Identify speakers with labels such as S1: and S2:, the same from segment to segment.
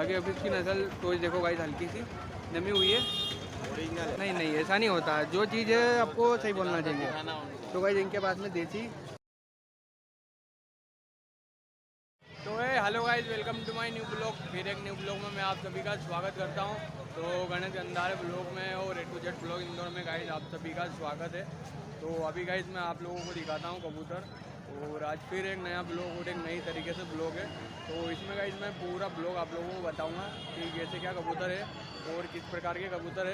S1: बाकी अभी इसकी नस्ल तो देखो गाइस हल्की सी नमी हुई है।
S2: ओरिजिनल
S1: नहीं नहीं ऐसा नहीं होता, जो चीज़ है आपको सही बोलना चाहिए। तो गाइस इनके पास में देसी तो है। Hello guys, welcome to my new blog. फिर एक न्यू ब्लॉग में मैं आप सभी का स्वागत करता हूं। तो गणेश अंधारे ब्लॉग में और ए टू जेड ब्लॉग इन दोनों में गाइस आप सभी का स्वागत है। तो अभी गाइस मैं आप लोगों को दिखाता हूं कबूतर, और आज फिर एक नया ब्लॉग और एक नई तरीके से ब्लॉग है। तो इसमें गाइस मैं पूरा ब्लॉग आप लोगों को बताऊँगा कि कैसे क्या कबूतर है और किस प्रकार के कबूतर है।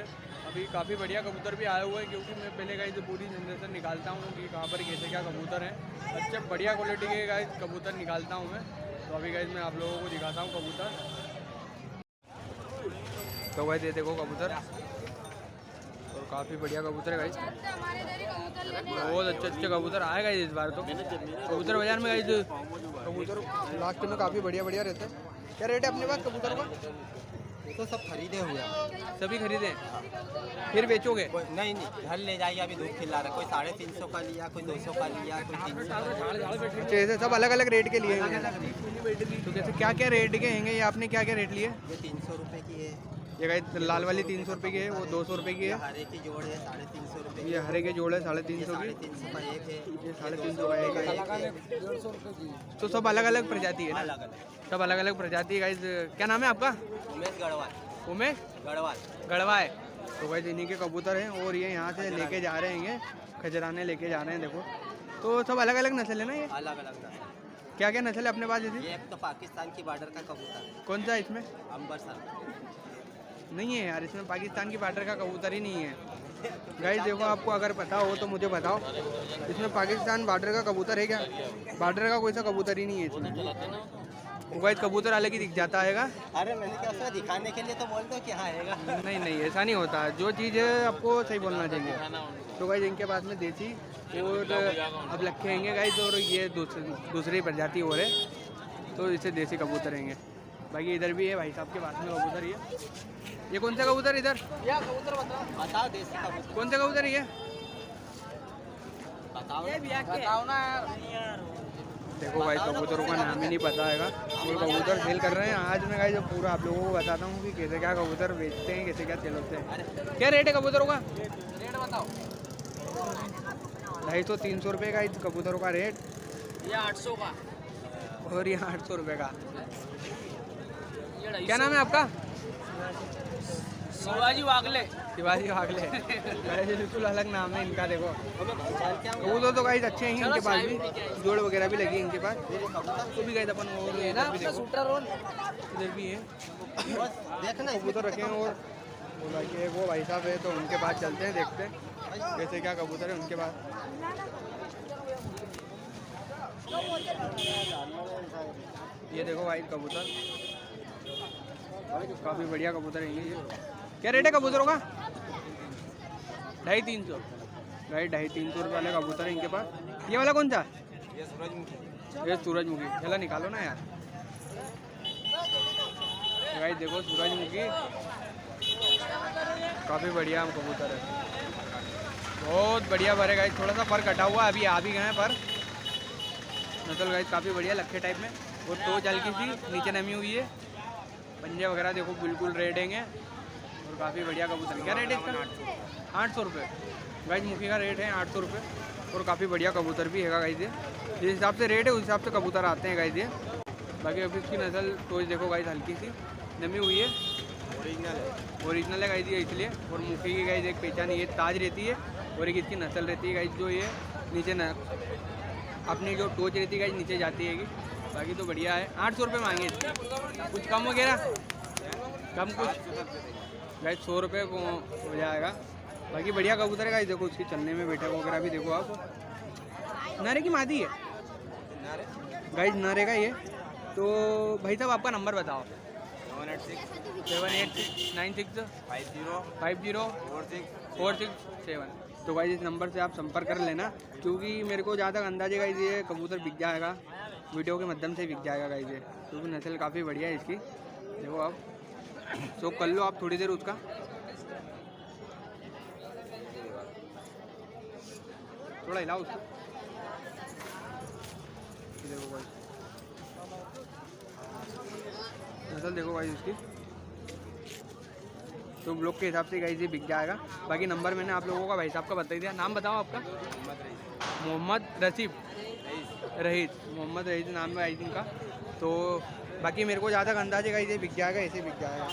S1: अभी काफ़ी बढ़िया कबूतर भी आए हुए हैं, क्योंकि मैं पहले गाइस पूरी जनरेशन निकालता हूँ कि कहाँ पर कैसे क्या कबूतर हैं। अच्छे बढ़िया क्वालिटी के गाइस कबूतर निकालता हूँ मैं। तो अभी गाइस मैं आप लोगों को दिखाता हूँ कबूतर। तो गाइस ये देखो कबूतर, और काफ़ी बढ़िया कबूतर है गाइस। बहुत अच्छे अच्छे कबूतर आए गाइस इस बार। तो कबूतर बाजार में गाइस कबूतर लास्ट में काफ़ी बढ़िया बढ़िया रहते हैं। क्या रेट है अपने पास कबूतर का?
S2: तो सब खरीदे हुए हैं।
S1: सभी खरीदे फिर बेचोगे?
S2: नहीं घर ले जाइए, अभी धूप खिला रहा है। कोई 350 का लिया, कोई 200 का लिया, कोई 300 का।
S1: अच्छा, ऐसे सब अलग अलग रेट के लिए हैं। तो कैसे क्या क्या रेट के हैं ये? आपने क्या क्या रेट लिए?
S2: ये 300 रुपये की है।
S1: ये गाइस लाल वाली 300 रुपये की है, वो 200 रुपये की है।
S2: हरे की जोड़ है 350 रुपये।
S1: ये हरे के जोड़ है 350 की।
S2: 350 का एक है।
S1: ये 350 का एक है।
S2: 150 रुपये की।
S1: तो सब अलग अलग प्रजाति है ना?
S2: अलग अलग
S1: सब अलग अलग प्रजाति है गाइस। क्या नाम है आपका?
S2: उमेश गढ़वाल।
S1: उमेश
S2: गढ़वाल
S1: गढ़वा है। तो गाइस इन्हीं के कबूतर हैं, और ये यहाँ से लेके जा रहे हैं, खजराने लेके जा रहे हैं। देखो तो सब अलग अलग नस्ल है ना ये?
S2: अलग अलग नस्ल।
S1: क्या क्या नस्ल है अपने पास?
S2: ये एक तो पाकिस्तान की बॉर्डर का कबूतर।
S1: कौन सा इसमें?
S2: अंबरसर
S1: नहीं है यार, इसमें पाकिस्तान की बॉर्डर का कबूतर ही नहीं है गाइस। देखो आपको अगर पता हो तो मुझे बताओ, इसमें पाकिस्तान बॉर्डर का कबूतर है क्या? बॉर्डर का कोई सा कबूतर ही नहीं है इसमें। वो गाइस कबूतर अलग ही दिख जाता है।
S2: अरे मैंने क्या सोचा, दिखाने के लिए तो बोल दो कि हाँ आएगा।
S1: नहीं नहीं ऐसा नहीं होता, जो चीज़ है आपको सही बोलना चाहिए। तो गाइस इनके पास में देसी और अब लखे हैंगे गाइस, और ये दूसरी प्रजाति और है, तो इससे देसी कबूतर हैंगे। बाकी इधर भी है भाई साहब के पास में कबूतर। ये कौन सा कबूतर इधर?
S2: क्या कबूतर बताओ देसी कबूतर
S1: कौन सा कबूतर ये?
S2: बताओ ना यार।
S1: देखो भाई कबूतरों का नाम ही नहीं पता है। वो कबूतर सेल कर रहे हैं। आज मैं गाइस पूरा आप लोगों को बताता हूँ कि कैसे क्या कबूतर बेचते हैं, कैसे क्या सेल होते हैं। क्या रेट है कबूतरों का?
S2: रेट बताओ।
S1: 250-300 रुपये का इस कबूतरों का रेट।
S2: ये 800 का
S1: और ये 800 रुपये का। क्या नाम है आपका?
S2: शिवाजी वागले।
S1: शिवाजी वागले। बिल्कुल अलग नाम है इनका। देखो कबूतर तो गाइस अच्छे हैं इनके पास भी, जोड़ वगैरह भी लगी है इनके पास। तो भी गाइस अपन और इधर भी देखो, इधर भी है
S2: देखना
S1: कबूतर रखे हैं। और वो भाई साहब है, तो उनके पास चलते हैं, देखते हैं कैसे क्या कबूतर है उनके पास। ये देखो भाई कबूतर, काफ़ी बढ़िया कबूतर है ये। क्या रेट है कबूतरों का? 250-300 गाइस। 250-300 रुपये वाले कबूतर है इनके पास। ये वाला कौन सा? ये सूरजमुखी। चला निकालो ना यार। गाइस देखो सूरजमुखी, काफ़ी बढ़िया कबूतर है, बहुत बढ़िया भर है गाइस। थोड़ा सा पर कटा हुआ, अभी आ भी गए हैं पर। नस्ल गाइस काफ़ी बढ़िया लखे टाइप में, और तो हल्की सी नीचे नमी हुई है। पंजे वगैरह देखो बिल्कुल रेड हैं, और काफ़ी बढ़िया कबूतर। क्या रेट है इसका? 800 रुपये गाइस। मुखी का रेट है 800 रुपये, और काफ़ी बढ़िया कबूतर भी है गाइस। ये जिस हिसाब से रेट है उस हिसाब से कबूतर आते हैं गाइस ये। बाकी अभी इसकी नस्ल तो देखो गाइस हल्की सी नमी हुई है। ओरिजिनल है गाइस ये इसलिए। और मुखी की गाइस एक पहचान ये ताज रहती है, और एक इसकी नस्ल रहती है गाइस, जो ये नीचे न अपनी जो टोच रहती है गाइस नीचे जाती है। बाकी तो बढ़िया है। 800 रुपये मांगे इसके, कुछ कम वगैरह? कम कुछ गाइस 100 रुपये को हो जाएगा। बाकी बढ़िया कबूतर है गाइस। देखो उसकी चलने में बैठक वगैरह भी देखो आप। नरे की मादी है गाइस, नरे का ये। तो भाई साहब आपका नंबर बताओ। 786-996-50-46-7। तो गाइस इस नंबर से आप संपर्क कर लेना, क्योंकि मेरे को जहाँ तक अंदाजे गाइस ये कबूतर बिक जाएगा, वीडियो के माध्यम से बिक जाएगा गाइस ये, क्योंकि नस्ल काफ़ी बढ़िया है इसकी। देखो आप शो कर लो आप थोड़ी देर उसका। थोड़ा हिलाओ उसको। देखो भाई नस्ल देखो भाई इसकी, तो ब्लॉक के हिसाब से गाइस ये बिक जाएगा। बाकी नंबर मैंने आप लोगों का भाई साहब का बता ही दिया। नाम बताओ आपका? मोहम्मद रसीफ रहीस, मोहम्मद रहीस नाम है आई इनका। तो बाकी मेरे को ज़्यादा अंदाज़ है गाइस ये बिक जाएगा, ऐसे बिक जाएगा।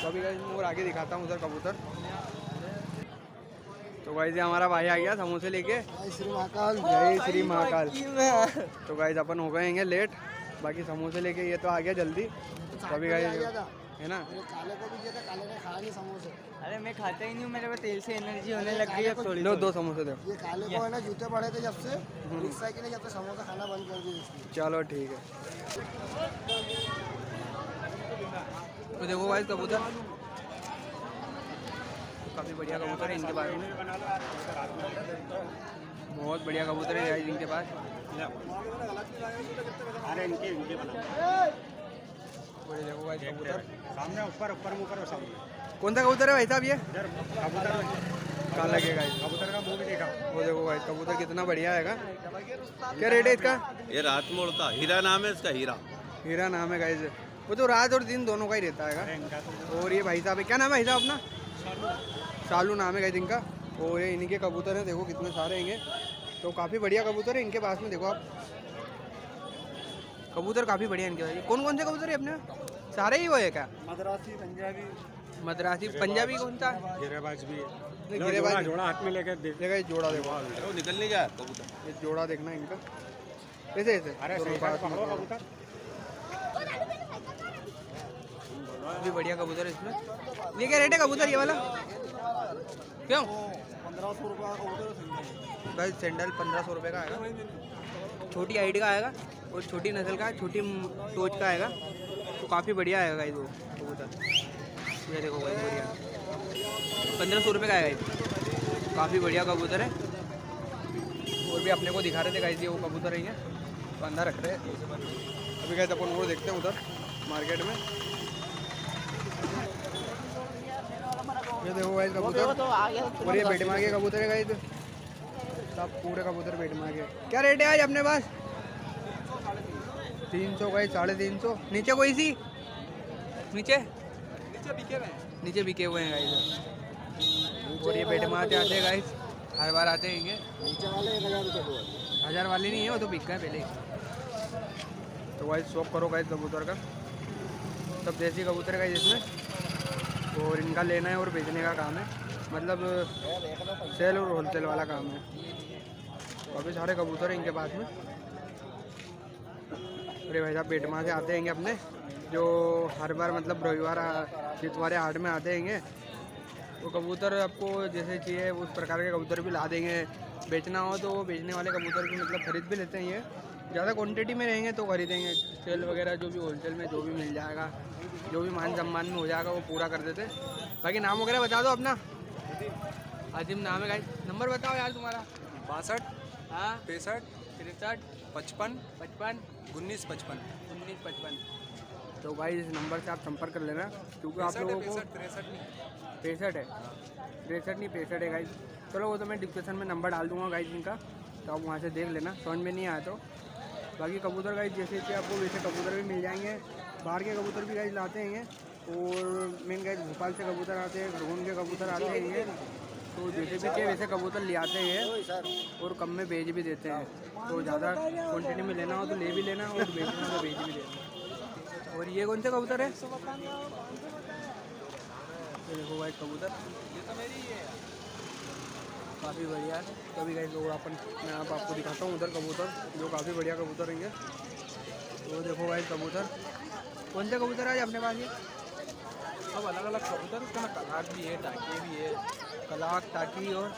S1: तो अभी गाइस मैं और आगे दिखाता हूँ उधर कबूतर। तो गाइस ये हमारा भाई आ गया समोसे लेके।
S3: जय श्री महाकाल।
S1: जय श्री महाकाल। तो गाइस अपन हो गए लेट, बाकी समोसे लेके ये तो आ गया जल्दी। तो अभी गाइस है ना,
S3: काले को भी दिया था, काले ने खाया नहीं समोसे।
S2: अरे मैं खाता ही नहीं हूँ, मेरे को तेल से एनर्जी होने लग गई है थोड़ी।
S1: लो 2 समोसे दो।
S3: ये काले को है ना जूते पड़े थे जब से, रिक्शा के लिए जब से समोसा खाना बंद कर दिया इसकी।
S1: चलो ठीक है। तो देखो भाई कबूतर काफ़ी बढ़िया कबूतर है इनके पास में, बहुत बढ़िया कबूतर है गाइस इनके पास। देखो भाई कबूतर
S3: सामने ऊपर ऊपर ऊपर सामने।
S1: कौन सा कबूतर है भाई साहब ये?
S3: कबूतर
S1: कहाँ लगेगा?
S3: कबूतर का मुंह भी देखा।
S1: वो देखो भाई कबूतर कितना बढ़िया है। क्या रेट है इसका?
S4: ये रात में उड़ता, हीरा नाम है इसका, हीरा।
S1: हीरा नाम है गाइस। वो तो रात और दिन दोनों का ही रहता है। और ये भाई साहब है, क्या नाम है भाई साहब अपना? शालू नाम है गाइस इनका। और ये इन्हीं के कबूतर हैं, देखो कितने सारे हैं। तो काफ़ी बढ़िया कबूतर है इनके पास में। देखो आप कबूतर काफ़ी बढ़िया इनके पास। कौन कौन से कबूतर है अपने? सारे ही वो है क्या?
S3: मद्रासी पंजाबी।
S1: मद्रासी पंजाबी कौन सा?
S3: गिरेबाज भी
S1: नहीं, गिरेबाज
S3: जोड़ा हाथ में लेकर
S1: देखा ये जोड़ा देखो,
S4: वो निकल नहीं जाए कबूतर।
S1: ये जोड़ा देखना इनका ऐसे ऐसे।
S3: अरे
S1: दोनों पास में
S3: कबूतर
S1: भी बढ़िया कबूतर है इसमें। ये क्या रेट है कबूतर ये वाला? क्यों?
S3: 1500 रुपये का कबूतर।
S1: भाई सैंडल 1500 रुपये का आएगा। छोटी हाइट का आएगा और छोटी नस्ल का, छोटी टोच का आएगा। तो काफ़ी बढ़िया आएगा गाइस वो कबूतर। ये देखो भाई बढ़िया 1500 रुपये का आएगा ये। काफ़ी बढ़िया कबूतर है। और भी अपने को दिखा रहे थे गाइस ये वो कबूतर है, तो अंदर रख रहे हैं। अभी गाइस अपन वो देखते हैं उधर मार्केट में। ये देखो गाइस कबूतर, और ये बेट मार के कबूतर है गाइस। सब पूरे कबूतर बेट मार के। क्या रेट है आज अपने पास? 300 गाइस, 350। नीचे कोई सी नीचे बिके हुए हैं गाइस। और ये बेट मारते आते हैं गाइस, हर बार आते हैं।
S3: नीचे वाले 1000 रुपये।
S1: 1000 वाली नहीं है वो, तो बिक गए पहले ही। तो गाइस शौक करो गाइस कबूतर का, सब देसी कबूतर है गाइस इसमें। और इनका लेना है और बेचने का काम है, मतलब सेल और होलसेल वाला काम है। काफ़ी सारे कबूतर हैं इनके पास में। अरे भाई साहब बेटमा से आते हैं अपने, जो हर बार मतलब रविवार जितवारे हाट में आते हैं। तो कबूतर आपको जैसे चाहिए उस प्रकार के कबूतर भी ला देंगे। बेचना हो तो बेचने वाले कबूतर भी मतलब खरीद भी लेते हैं। ये ज़्यादा क्वांटिटी में रहेंगे तो खरीदेंगे। सेल वगैरह जो भी होलसेल में जो भी मिल जाएगा, जो भी मान सम्मान में हो जाएगा वो पूरा कर देते। बाकी नाम वगैरह बता दो अपना। आजिम नाम है गाइस। नंबर बताओ यार तुम्हारा।
S5: 62
S1: हाँ
S5: 63
S1: 63
S5: 55
S1: 55
S5: 19 55
S1: 19 55। तो भाई इस नंबर से आप संपर्क कर लेना, क्योंकि आप लोगों को
S5: 63 नहीं
S1: 63 है, 63 नहीं 65 है गाइस। चलो वो तो मैं डिस्क्रिप्शन में नंबर डाल दूंगा गाइस इनका, तो आप वहाँ से देख लेना, समझ में नहीं आया तो। बाकी कबूतर गाइस जैसे कि आपको वैसे कबूतर भी मिल जाएंगे। बाहर के कबूतर भी गाइस लाते हैं, और मेन गाइस भोपाल से कबूतर आते हैं, रोहन के कबूतर आते हैं। तो जैसे भी चाहिए वैसे कबूतर ले आते हैं और कम में बेच भी देते हैं। तो ज़्यादा क्वान्टिटी में लेना हो तो ले भी लेना, और बेचना हो तो बेच भी देना। और ये कौन से कबूतर है? ये देखो भाई कबूतर, काफ़ी बढ़िया है। कभी गाइस लोग मैं आपको दिखाता हूँ उधर कबूतर, जो काफ़ी बढ़िया कबूतर रहेंगे। तो देखो भाई कबूतर, कौन से कबूतर आज अपने पास? ये
S5: सब अलग अलग कबूतर, उसका ना कलाक भी है, टाके भी है,
S1: कलाक, टाकी और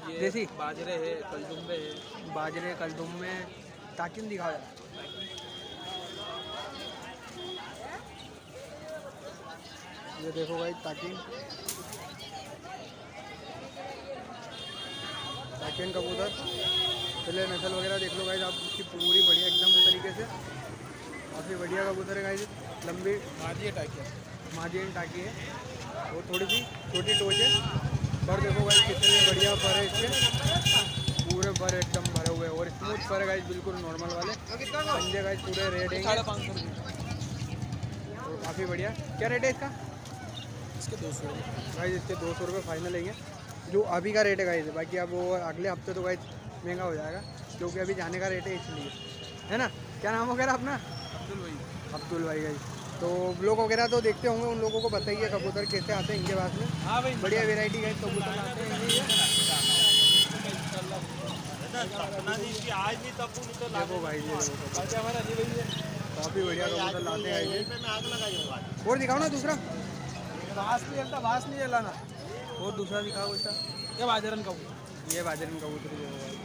S5: ये
S1: देसी
S5: बाजरे है, कलदुम्बे है।
S1: बाजरे, कलदुम्बे, टाकी में दिखाओ यार। ये देखो भाई टाकिन कबूतर, पहले नस्ल वगैरह देख लो गाइस आप उसकी पूरी बढ़िया एकदम तरीके से। काफ़ी बढ़िया कबूतर है गाइस, लंबी
S5: मादी टाके
S1: मार्जिन टाकी है, और थोड़ी सी छोटी टोच है। पर देखो गाइस कितने बढ़िया पर है इसके, पूरे पर एकदम भरे हुए, और स्मूथ पर है गाइस, बिल्कुल नॉर्मल वाले पंजे गाइस, पूरे रेड हैं।
S5: 550 रुपये।
S1: और काफ़ी बढ़िया। क्या रेट है इसका?
S5: इसके 200
S1: भाई इसके 200 रुपये फाइनल लेंगे जो अभी का रेट है गाइस। बाकी अब वो अगले हफ्ते तो गाइस महंगा हो जाएगा क्योंकि अभी जाने का रेट है इसलिए, है ना। क्या नाम वगैरह अपना?
S5: अब्दुल भाई।
S1: अब्दुल भाई गाइस। तो ब्लॉग वगैरह तो देखते होंगे, उन लोगों को बताइए कबूतर कैसे आते हैं इनके पास में।
S5: हाँ भाई
S1: बढ़िया वेराइटी गाइस कबूतर आते हैं इनके। देखो भाई ये
S5: बाकी हमारा अली भाई है।
S1: काफ़ी बढ़िया कबूतर लाते हैं गाइस। और दिखाओ ना दूसरा।
S5: बास नहीं जलाना।
S1: और दूसरा दिखाओ उसका।
S5: ये बाजरन का
S1: ये बाजरन कबूतर जो है